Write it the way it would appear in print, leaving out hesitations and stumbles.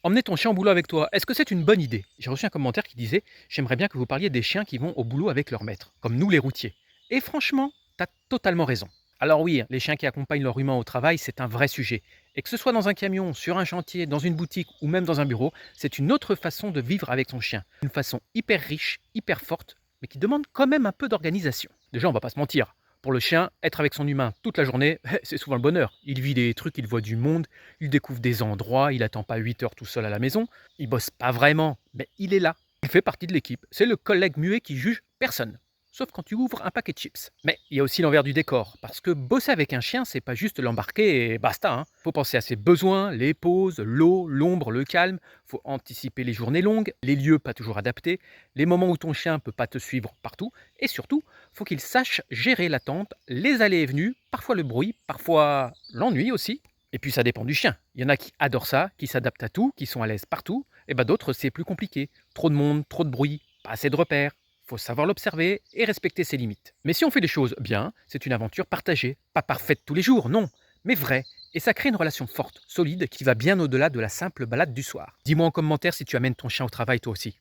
Emmener ton chien au boulot avec toi, est-ce que c'est une bonne idée? J'ai reçu un commentaire qui disait: «J'aimerais bien que vous parliez des chiens qui vont au boulot avec leur maître, comme nous les routiers». Et franchement, t'as totalement raison. Alors oui, les chiens qui accompagnent leur humain au travail, c'est un vrai sujet. Et que ce soit dans un camion, sur un chantier, dans une boutique ou même dans un bureau, c'est une autre façon de vivre avec son chien. Une façon hyper riche, hyper forte, mais qui demande quand même un peu d'organisation. Déjà, on va pas se mentir. Pour le chien, être avec son humain toute la journée, c'est souvent le bonheur. Il vit des trucs, il voit du monde, il découvre des endroits, il attend pas 8 heures tout seul à la maison. Il bosse pas vraiment, mais il est là. Il fait partie de l'équipe. C'est le collègue muet qui juge personne. Sauf quand tu ouvres un paquet de chips. Mais il y a aussi l'envers du décor, parce que bosser avec un chien, c'est pas juste l'embarquer et basta. Faut penser à ses besoins, les pauses, l'eau, l'ombre, le calme. Faut anticiper les journées longues, les lieux pas toujours adaptés, les moments où ton chien peut pas te suivre partout, et surtout, faut qu'il sache gérer l'attente, les allées et venues, parfois le bruit, parfois l'ennui aussi. Et puis ça dépend du chien. Il y en a qui adorent ça, qui s'adaptent à tout, qui sont à l'aise partout, et d'autres c'est plus compliqué. Trop de monde, trop de bruit, pas assez de repères. Faut savoir l'observer et respecter ses limites. Mais si on fait les choses bien, c'est une aventure partagée. Pas parfaite tous les jours, non, mais vraie. Et ça crée une relation forte, solide, qui va bien au-delà de la simple balade du soir. Dis-moi en commentaire si tu amènes ton chien au travail toi aussi.